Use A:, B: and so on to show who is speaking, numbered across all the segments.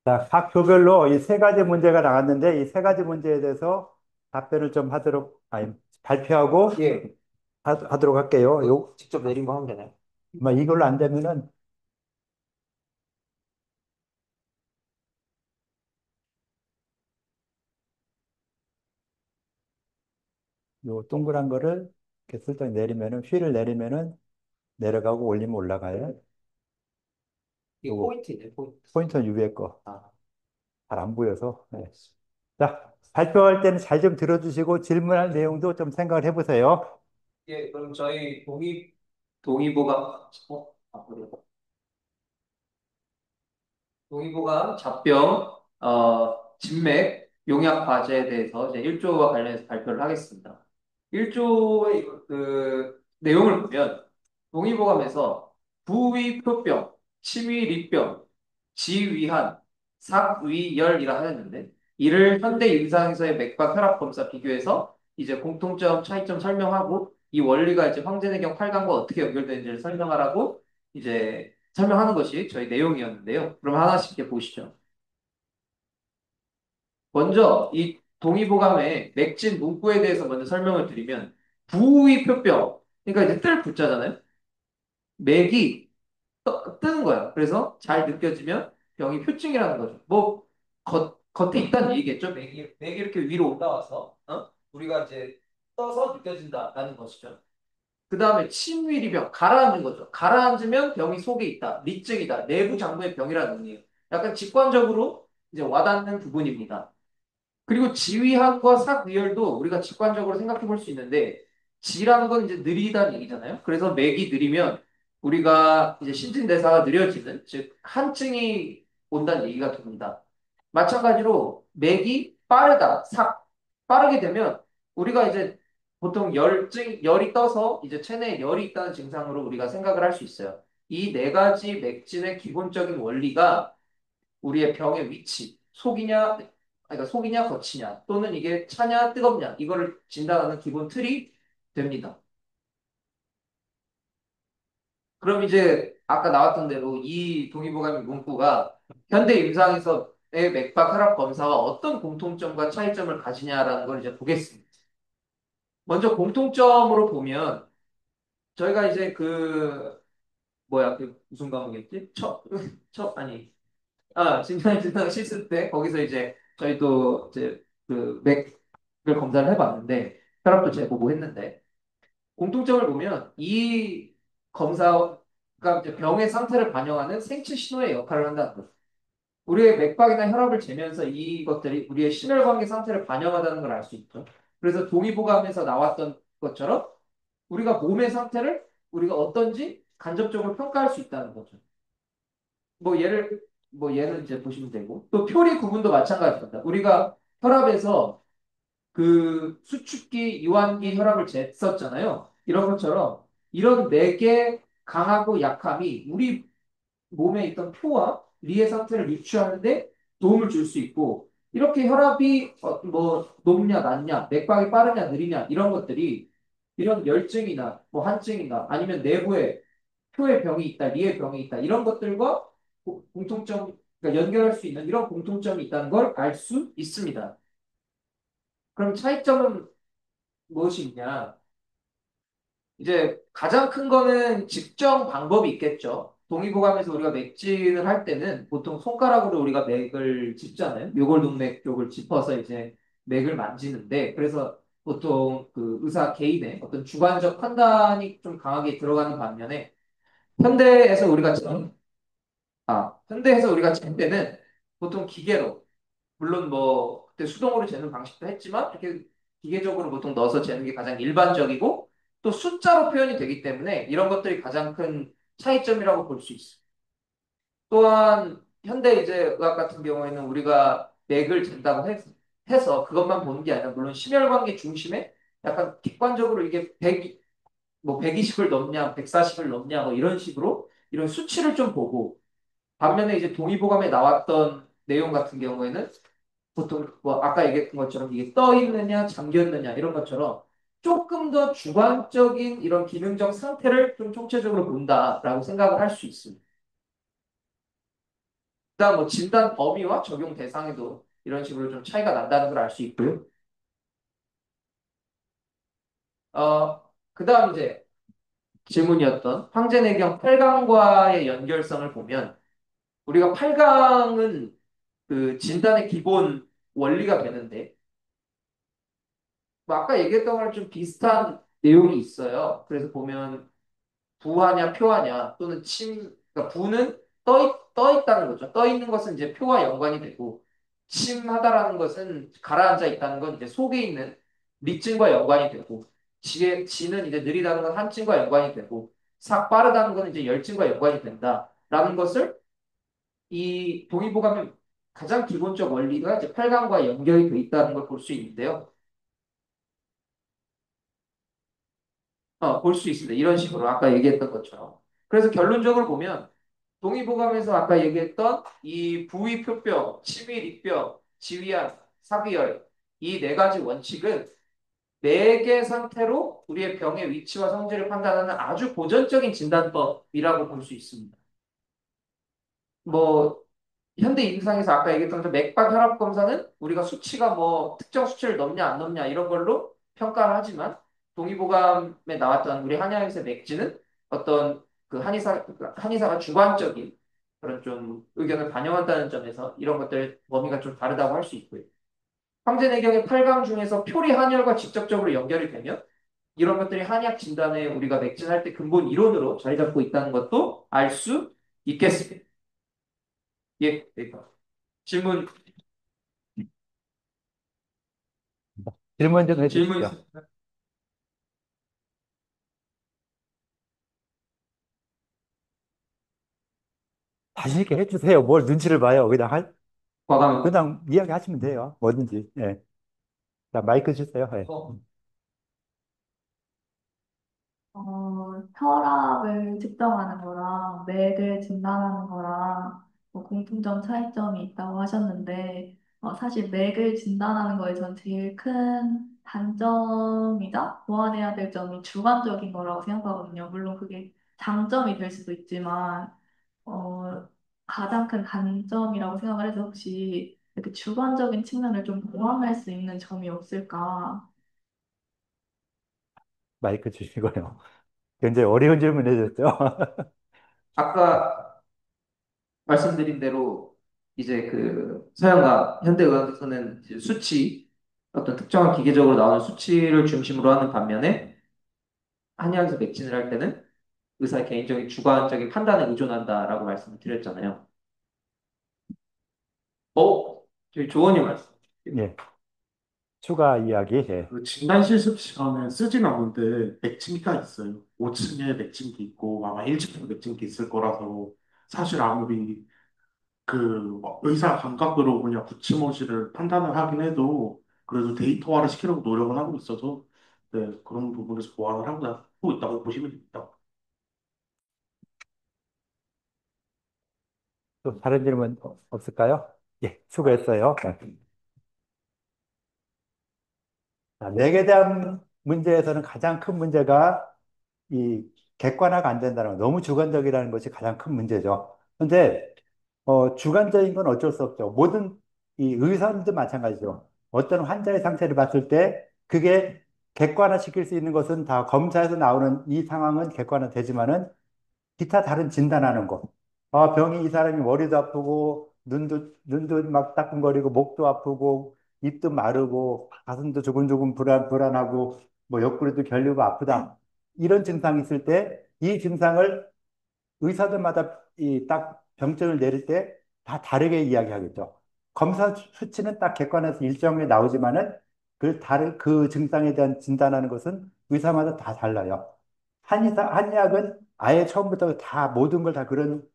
A: 자, 각 교별로 이 세 가지 문제가 나왔는데 이 세 가지 문제에 대해서 답변을 좀 하도록, 아니, 발표하고
B: 예,
A: 하도록 할게요.
B: 직접 내린 거 하면 되나요?
A: 이걸로 안 되면은 요 동그란 거를 이렇게 슬쩍 내리면은, 휠을 내리면은 내려가고 올리면 올라가요.
B: 이게
A: 요거
B: 포인트네, 포인트.
A: 포인터는 위에 거.
B: 아,
A: 잘 안 보여서. 네. 자, 발표할 때는 잘 좀 들어주시고 질문할 내용도 좀 생각을 해보세요.
B: 예, 그럼 저희 동의보감, 그래요. 동의보감 잡병, 진맥, 용약 과제에 대해서 이제 1조와 관련해서 발표를 하겠습니다. 1조의 그 내용을 보면 동의보감에서 부위 표병, 침위 리병, 지위한, 삭위열이라 하였는데 이를 현대 임상에서의 맥박 혈압 검사 비교해서 이제 공통점, 차이점 설명하고 이 원리가 이제 황제내경 8강과 어떻게 연결되는지를 설명하라고 이제 설명하는 것이 저희 내용이었는데요. 그럼 하나씩 이렇게 보시죠. 먼저 이 동의보감의 맥진 문구에 대해서 먼저 설명을 드리면 부위 표병, 그러니까 이제 뜰 붙자잖아요. 맥이 뜨는 거야. 그래서 잘 느껴지면 병이 표증이라는 거죠. 뭐 겉에 있다는 얘기겠죠. 맥이 이렇게 위로 올라와서 우리가 이제 떠서 느껴진다라는 것이죠. 그 다음에 침위리병, 가라앉는 거죠. 가라앉으면 병이 속에 있다. 리증이다. 내부 장부의 병이라는 의미예요. 약간 직관적으로 이제 와닿는 부분입니다. 그리고 지휘학과 사구열도 우리가 직관적으로 생각해 볼 수 있는데, 지라는 건 이제 느리다는 얘기잖아요. 그래서 맥이 느리면 우리가 이제 신진대사가 느려지는, 즉, 한증이 온다는 얘기가 됩니다. 마찬가지로 맥이 빠르다, 빠르게 되면 우리가 이제 보통 열이 떠서 이제 체내에 열이 있다는 증상으로 우리가 생각을 할 수 있어요. 이 네 가지 맥진의 기본적인 원리가 우리의 병의 위치, 그러니까 속이냐, 겉이냐, 또는 이게 차냐, 뜨겁냐, 이거를 진단하는 기본 틀이 됩니다. 그럼 이제 아까 나왔던 대로 이 동의보감의 문구가 현대 임상에서의 맥박 혈압 검사와 어떤 공통점과 차이점을 가지냐라는 걸 이제 보겠습니다. 먼저 공통점으로 보면 저희가 이제 무슨 과목이었지? 아니, 진단 실습 때 거기서 이제 저희도 이제 그 맥을 검사를 해봤는데 혈압도 재보고 했는데 공통점을 보면 이 검사가 이제 병의 상태를 반영하는 생체 신호의 역할을 한다는 거죠. 우리의 맥박이나 혈압을 재면서 이것들이 우리의 심혈관계 상태를 반영한다는 걸 알 수 있죠. 그래서 동의보감에서 나왔던 것처럼 우리가 몸의 상태를 우리가 어떤지 간접적으로 평가할 수 있다는 거죠. 뭐 예를 뭐 얘는 이제 보시면 되고 또 표리 구분도 마찬가지입니다. 우리가 혈압에서 그 수축기, 이완기 혈압을 쟀었잖아요. 이런 것처럼 이런 네 개 강하고 약함이 우리 몸에 있던 표와 리의 상태를 유추하는데 도움을 줄 수 있고 이렇게 혈압이 뭐 높냐 낮냐, 맥박이 빠르냐 느리냐 이런 것들이 이런 열증이나 뭐 한증이나 아니면 내부에 표의 병이 있다, 리의 병이 있다 이런 것들과 공통점 그러니까 연결할 수 있는 이런 공통점이 있다는 걸 알 수 있습니다. 그럼 차이점은 무엇이 있냐? 이제 가장 큰 거는 측정 방법이 있겠죠. 동의보감에서 우리가 맥진을 할 때는 보통 손가락으로 우리가 맥을 짚잖아요. 묘골동맥 쪽을 짚어서 이제 맥을 만지는데 그래서 보통 그 의사 개인의 어떤 주관적 판단이 좀 강하게 들어가는 반면에 현대에서 우리가 현대에서 우리가 잴 때는 보통 기계로 물론 뭐 그때 수동으로 재는 방식도 했지만 이렇게 기계적으로 보통 넣어서 재는 게 가장 일반적이고 또 숫자로 표현이 되기 때문에 이런 것들이 가장 큰 차이점이라고 볼 수 있어요. 또한 현대 이제 의학 같은 경우에는 우리가 맥을 잰다고 해서 그것만 보는 게 아니라 물론 심혈관계 중심에 약간 객관적으로 이게 100, 뭐 120을 넘냐, 140을 넘냐 뭐 이런 식으로 이런 수치를 좀 보고 반면에 이제 동의보감에 나왔던 내용 같은 경우에는 보통 뭐 아까 얘기했던 것처럼 이게 떠 있느냐 잠겨 있느냐 이런 것처럼 조금 더 주관적인 이런 기능적 상태를 좀 총체적으로 본다라고 생각을 할 수 있습니다. 그다음 뭐 진단 범위와 적용 대상에도 이런 식으로 좀 차이가 난다는 걸 알 수 있고요. 그다음 이제 질문이었던 황제내경 8강과의 연결성을 보면 우리가 8강은 그 진단의 기본 원리가 되는데 뭐 아까 얘기했던 거랑 좀 비슷한 내용이 있어요. 그래서 보면 부하냐 표하냐 또는 그러니까 부는 떠 있다는 거죠. 떠 있는 것은 이제 표와 연관이 되고 침하다라는 것은 가라앉아 있다는 건 이제 속에 있는 리층과 연관이 되고 지는 이제 느리다는 건 한층과 연관이 되고 빠르다는 건 이제 열층과 연관이 된다라는 것을 이 동의보감의 가장 기본적 원리가 이제 8강과 연결이 돼 있다는 걸 볼 수 있는데요. 볼 수 있습니다. 이런 식으로 아까 얘기했던 것처럼. 그래서 결론적으로 보면 동의보감에서 아까 얘기했던 이 부위표병, 치밀입병, 지위한, 사비열 이 네 가지 원칙은 네 개 상태로 우리의 병의 위치와 성질을 판단하는 아주 고전적인 진단법이라고 볼 수 있습니다. 뭐 현대 임상에서 아까 얘기했던 그 맥박 혈압 검사는 우리가 수치가 뭐 특정 수치를 넘냐 안 넘냐 이런 걸로 평가를 하지만 동의보감에 나왔던 우리 한의학에서 맥지는 어떤 한의사가 주관적인 그런 좀 의견을 반영한다는 점에서 이런 것들 범위가 좀 다르다고 할 수 있고요. 황제내경의 8강 중에서 표리 한열과 직접적으로 연결이 되면 이런 것들이 한의학 진단에 우리가 맥진할 때 근본 이론으로 자리 잡고 있다는 것도 알 수 있겠습니다. 예, 네. 질문
A: 질문 좀
B: 질문
A: 해주십시오.
B: 있으세요?
A: 자신 있게 해주세요. 뭘 눈치를 봐요.
B: 과감하게.
A: 그냥 이야기하시면 돼요. 뭐든지. 예. 자, 마이크 주세요. 예.
C: 혈압을 측정하는 거랑 맥을 진단하는 거랑 뭐 공통점 차이점이 있다고 하셨는데 사실 맥을 진단하는 거에 전 제일 큰 단점이자 보완해야 될 점이 주관적인 거라고 생각하거든요. 물론 그게 장점이 될 수도 있지만 어, 가장 큰 단점이라고 생각을 해서 혹시 이렇게 주관적인 측면을 좀 보완할 수 있는 점이 없을까?
A: 마이크 주시고요. 굉장히 어려운 질문 해줬죠.
B: 아까 말씀드린 대로 이제 그 서양과 현대의학에서는 이제 어떤 특정한 기계적으로 나오는 수치를 중심으로 하는 반면에 한의학에서 백신을 할 때는 의사의 개인적인 주관적인 판단에 의존한다라고 말씀을 드렸잖아요. 저희 조원님 말씀.
A: 예. 추가 이야기. 예.
D: 그 진단 실습 시간에 쓰진 않는데 맥침기가 있어요. 5층에 맥침기 있고 아마 1층에도 맥침기 있을 거라서 사실 아무리 그뭐 의사 감각으로 그냥 구치모시를 판단을 하긴 해도 그래도 데이터화를 시키려고 노력을 하고 있어서 네, 그런 부분에서 보완을 하고 있다고 보시면 됩니다.
A: 또 다른 질문 없을까요? 예, 수고했어요. 자, 맥에 대한 문제에서는 가장 큰 문제가 이 객관화가 안 된다는 거, 너무 주관적이라는 것이 가장 큰 문제죠. 근데 주관적인 건 어쩔 수 없죠. 모든 이 의사들도 마찬가지죠. 어떤 환자의 상태를 봤을 때 그게 객관화 시킬 수 있는 것은 다 검사에서 나오는 이 상황은 객관화되지만은 기타 다른 진단하는 거. 병이 이 사람이 머리도 아프고, 눈도 막 따끔거리고, 목도 아프고, 입도 마르고, 가슴도 조금조금 불안하고, 뭐 옆구리도 결리고 아프다. 이런 증상이 있을 때, 이 증상을 의사들마다 이 딱 병증을 내릴 때 다 다르게 이야기하겠죠. 검사 수치는 딱 객관에서 일정에 나오지만은 그 증상에 대한 진단하는 것은 의사마다 다 달라요. 한의학은 아예 처음부터 다 모든 걸 다 그런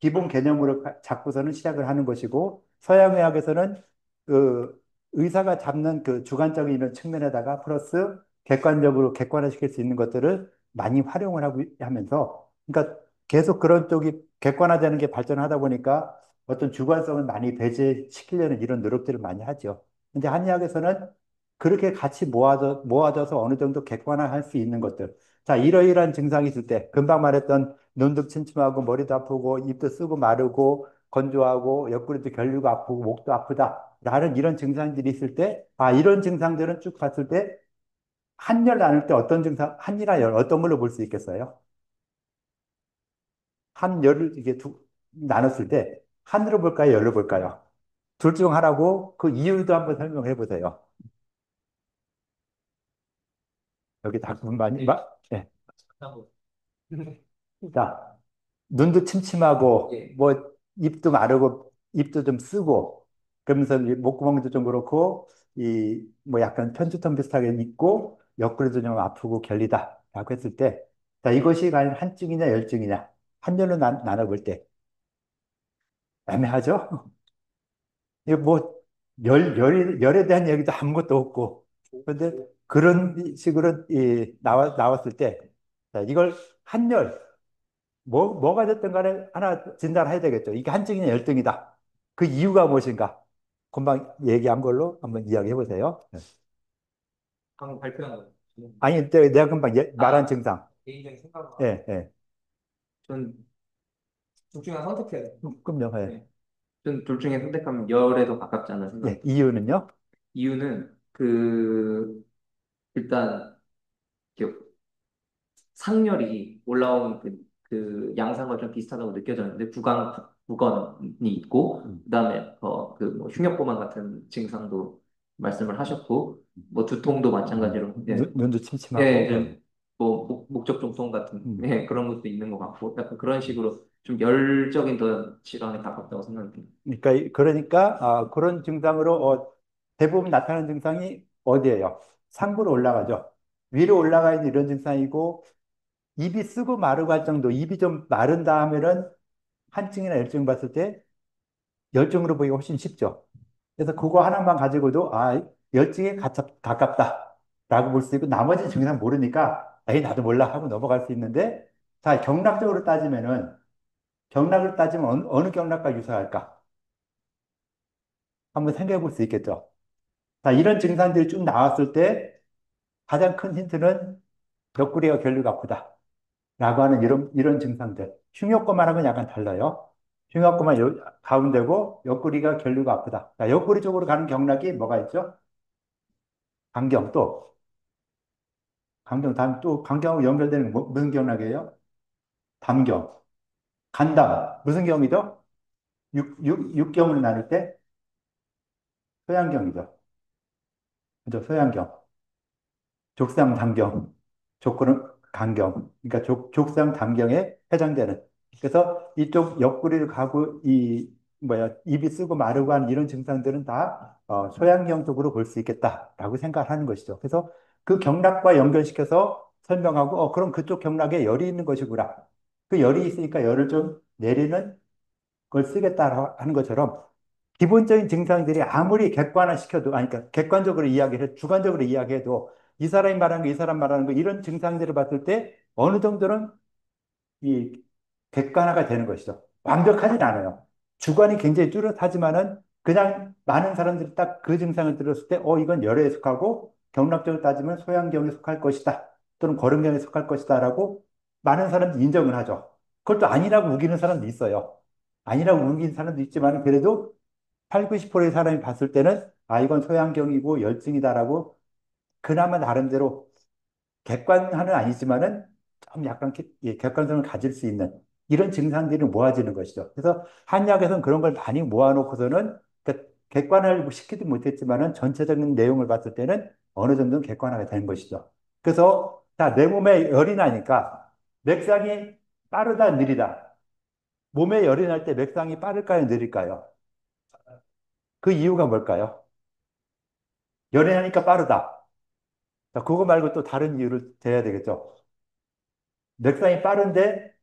A: 기본 개념으로 잡고서는 시작을 하는 것이고 서양의학에서는 그 의사가 잡는 그 주관적인 이런 측면에다가 플러스 객관적으로 객관화시킬 수 있는 것들을 많이 활용을 하고 하면서 그러니까 계속 그런 쪽이 객관화되는 게 발전하다 보니까 어떤 주관성을 많이 배제시키려는 이런 노력들을 많이 하죠. 근데 한의학에서는 그렇게 같이 모아져서 어느 정도 객관화할 수 있는 것들. 자, 이러이러한 증상이 있을 때 금방 말했던 눈도 침침하고 머리도 아프고 입도 쓰고 마르고 건조하고 옆구리도 결리고 아프고 목도 아프다. 라는 이런 증상들이 있을 때, 아, 이런 증상들은 쭉 봤을 때 한열 나눌 때 어떤 증상, 한이나 열 어떤 걸로 볼 수 있겠어요? 한열을 이게 나눴을 때 한으로 볼까요? 열로 볼까요? 둘 중 하나고 그 이유도 한번 설명해 보세요. 여기 닭분 많이, 예. 자, 눈도 침침하고,
B: 예.
A: 뭐, 입도 마르고, 입도 좀 쓰고, 그러면서 이 목구멍도 좀 그렇고, 뭐 약간 편두통 비슷하게 있고, 옆구리도 좀 아프고 결리다. 라고 했을 때, 자, 이것이 과연 한증이냐, 열증이냐. 한열로 나눠볼 때, 애매하죠? 이거 뭐, 열에 대한 얘기도 아무것도 없고, 근데 그런 식으로 나왔을 때, 자, 이걸 한열, 뭐가 됐든 간에 하나 진단해야 되겠죠. 이게 한증이냐 열증이다. 그 이유가 무엇인가? 금방 얘기한 걸로 한번 이야기해 보세요. 네.
B: 방금 발표한 거.
A: 아니, 내가 금방 말한
B: 아,
A: 증상.
B: 개인적인 생각으로.
A: 예, 예.
B: 전 둘 중에 하나 선택해야 돼.
A: 그럼요. 예.
B: 네. 전 둘 중에 선택하면 열에 더 가깝지 않나
A: 예,
B: 생각이 들어요.
A: 이유는요?
B: 이유는 일단 이렇게 상열이 올라온 그 양상과 좀 비슷하다고 느껴졌는데 부건이 있고
A: 음,
B: 그다음에 뭐 흉역보만 같은 증상도 말씀을 하셨고 뭐 두통도 마찬가지로
A: 눈도
B: 예,
A: 침침하고.
B: 좀, 뭐, 적 중통 같은,
A: 음.
B: 예, 그런 것도 있는 것 같고, 약간 그런 식으로 좀 열적인 더 질환에 가깝다고 생각합니다.
A: 그러니까 그런 증상으로 대부분 나타나는 증상이 어디예요? 상부로 올라가죠. 위로 올라가 있는 이런 증상이고 입이 쓰고 마르고 할 정도, 입이 좀 마른다 하면은 한증이나 열증 봤을 때 열증으로 보기가 훨씬 쉽죠. 그래서 그거 하나만 가지고도 열증에 가깝다라고 볼 수 있고 나머지 증상 모르니까 에이 나도 몰라 하고 넘어갈 수 있는데 자 경락적으로 따지면은 경락을 따지면 어느 경락과 유사할까? 한번 생각해 볼 수 있겠죠. 자 이런 증상들이 쭉 나왔을 때 가장 큰 힌트는 옆구리가 결리가 아프다. 라고 하는 이런 증상들. 흉역과만 하면 약간 달라요. 흉역과만 가운데고 옆구리가 결리가 아프다. 자, 옆구리 쪽으로 가는 경락이 뭐가 있죠? 간경 또 간경 다음 또 간경하고 연결되는 무슨 경락이에요? 담경, 간담 무슨 경이죠? 육경으로 나눌 때 소양경이죠. 그죠? 소양경. 족상 담경, 족구는 간경. 그러니까 족상 담경에 해당되는. 그래서 이쪽 옆구리를 가고 입이 쓰고 마르고 하는 이런 증상들은 다 소양경 쪽으로 볼 수 있겠다라고 생각하는 것이죠. 그래서 그 경락과 연결시켜서 설명하고 그럼 그쪽 경락에 열이 있는 것이구나. 그 열이 있으니까 열을 좀 내리는 걸 쓰겠다 하는 것처럼 기본적인 증상들이 아무리 객관화시켜도, 아니, 그러니까 객관적으로 주관적으로 이야기해도 이 사람이 말하는 거, 이 사람 말하는 거, 이런 증상들을 봤을 때 어느 정도는 이 객관화가 되는 것이죠. 완벽하진 않아요. 주관이 굉장히 뚜렷하지만은 그냥 많은 사람들이 딱 그 증상을 들었을 때, 이건 열에 속하고 경락적으로 따지면 소양경에 속할 것이다. 또는 거름경에 속할 것이다라고 많은 사람들이 인정을 하죠. 그걸 또 아니라고 우기는 사람도 있어요. 아니라고 우기는 사람도 있지만 그래도 8, 90%의 사람이 봤을 때는 이건 소양경이고 열증이다라고 그나마 나름대로 객관화는 아니지만은 좀 약간 객관성을 가질 수 있는 이런 증상들이 모아지는 것이죠. 그래서 한약에서는 그런 걸 많이 모아놓고서는 객관화를 시키지 못했지만은 전체적인 내용을 봤을 때는 어느 정도는 객관화가 되는 것이죠. 그래서 자, 내 몸에 열이 나니까 맥상이 빠르다, 느리다. 몸에 열이 날 때 맥상이 빠를까요, 느릴까요? 그 이유가 뭘까요? 열이 나니까 빠르다. 자, 그거 말고 또 다른 이유를 대야 되겠죠. 맥상이 빠른데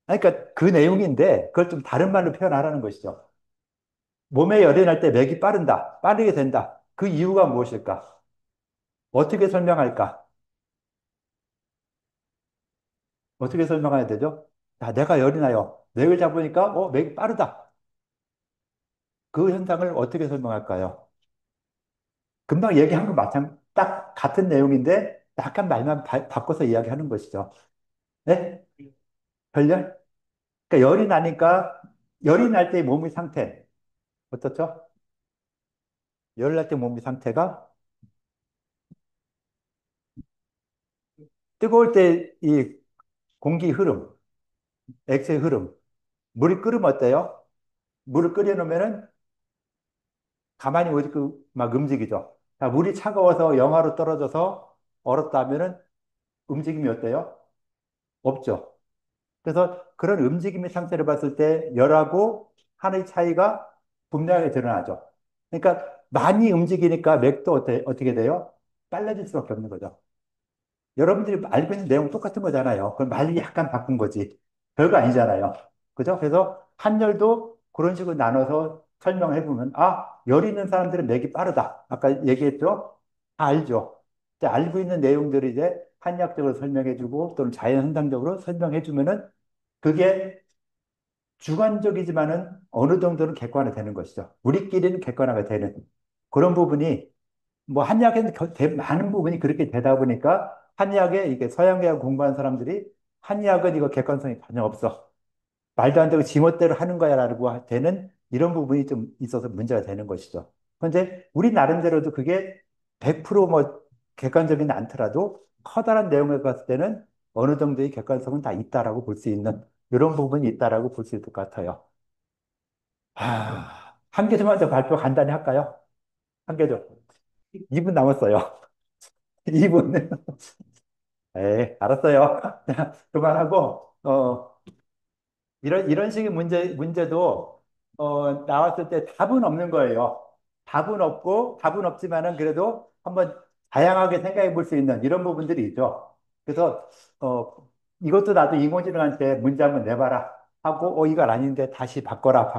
A: 그러니까 그 내용인데 그걸 좀 다른 말로 표현하라는 것이죠. 몸에 열이 날 때 맥이 빠르게 된다. 그 이유가 무엇일까? 어떻게 설명할까? 어떻게 설명해야 되죠? 자, 내가 열이 나요. 맥을 잡으니까 맥이 빠르다. 그 현상을 어떻게 설명할까요? 금방 얘기한 거 딱 같은 내용인데 약간 말만 바꿔서 이야기하는 것이죠. 네? 혈열? 그러니까 열이 나니까 열이 날 때 몸의 상태, 어떻죠? 열이 날 때 몸의 상태가 뜨거울 때 이 공기 흐름, 액체 흐름, 물이 끓으면 어때요? 물을 끓여놓으면은 가만히 막 움직이죠. 자, 물이 차가워서 영하로 떨어져서 얼었다 하면은 움직임이 어때요? 없죠. 그래서 그런 움직임의 상태를 봤을 때 열하고 한의 차이가 분명하게 드러나죠. 그러니까 많이 움직이니까 맥도 어떻게 돼요? 빨라질 수밖에 없는 거죠. 여러분들이 알고 있는 내용 똑같은 거잖아요. 그럼 말이 약간 바꾼 거지. 별거 아니잖아요. 그죠? 그래서 한열도 그런 식으로 나눠서 설명해 보면, 아, 열 있는 사람들은 맥이 빠르다. 아까 얘기했죠? 다 알죠? 이제 알고 있는 내용들을 이제 한의학적으로 설명해 주고 또는 자연현상적으로 설명해 주면은 그게 주관적이지만은 어느 정도는 객관화되는 것이죠. 우리끼리는 객관화가 되는 그런 부분이 뭐 한의학에는 많은 부분이 그렇게 되다 보니까 한의학에 이게 서양의학 공부한 사람들이 한의학은 이거 객관성이 전혀 없어. 말도 안 되고 지멋대로 하는 거야라고 되는 이런 부분이 좀 있어서 문제가 되는 것이죠. 그런데 우리 나름대로도 그게 100%뭐 객관적이지 않더라도 커다란 내용을 봤을 때는 어느 정도의 객관성은 다 있다라고 볼 수 있는 이런 부분이 있다라고 볼 수 있을 것 같아요. 한 개만 더 발표 간단히 할까요? 한 개 더. 2분 남았어요. 2분. 에 알았어요. 그만하고, 이런 식의 문제도, 나왔을 때 답은 없는 거예요. 답은 없지만은 그래도 한번 다양하게 생각해 볼 수 있는 이런 부분들이 있죠. 그래서, 어, 이것도 나도 인공지능한테 문제 한번 내봐라 하고, 이건 아닌데 다시 바꿔라.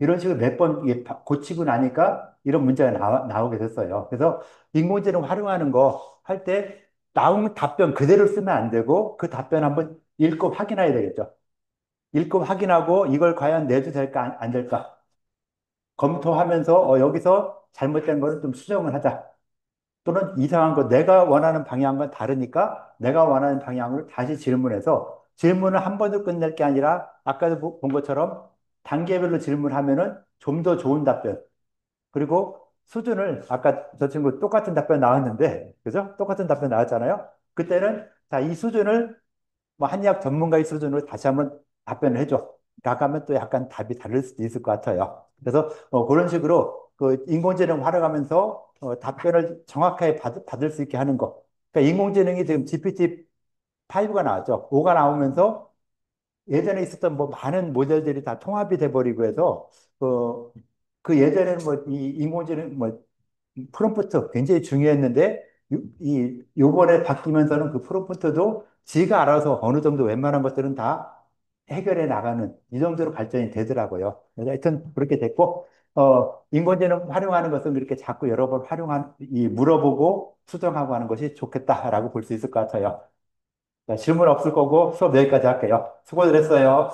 A: 이런 식으로 몇 번 고치고 나니까 이런 문제가 나오게 됐어요. 그래서 인공지능 활용하는 거 할 때 나온 답변 그대로 쓰면 안 되고 그 답변 한번 읽고 확인해야 되겠죠. 읽고 확인하고 이걸 과연 내도 될까 안 될까 검토하면서 여기서 잘못된 거는 좀 수정을 하자. 또는 이상한 거 내가 원하는 방향과 다르니까 내가 원하는 방향으로 다시 질문해서 질문을 한 번도 끝낼 게 아니라 아까도 본 것처럼 단계별로 질문하면은 좀 더 좋은 답변 그리고 수준을 아까 저 친구 똑같은 답변 나왔는데 그죠? 똑같은 답변 나왔잖아요. 그때는 자, 이 수준을 뭐 한의학 전문가의 수준으로 다시 한번 답변을 해줘. 가가면 또 약간 답이 다를 수도 있을 것 같아요. 그래서 그런 식으로 그 인공지능 활용하면서 답변을 정확하게 받을 수 있게 하는 거. 그러니까 인공지능이 지금 GPT-5가 나왔죠. 5가 나오면서 예전에 있었던 뭐 많은 모델들이 다 통합이 돼버리고 해서 그 예전에는 뭐 이 인공지능 뭐 프롬프트 굉장히 중요했는데 요번에 바뀌면서는 그 프롬프트도 지가 알아서 어느 정도 웬만한 것들은 다 해결해 나가는 이 정도로 발전이 되더라고요. 그래서 하여튼 그렇게 됐고 인공지능 활용하는 것은 그렇게 자꾸 여러 번 물어보고 수정하고 하는 것이 좋겠다라고 볼 수 있을 것 같아요. 자, 질문 없을 거고 수업 여기까지 할게요. 수고들 했어요.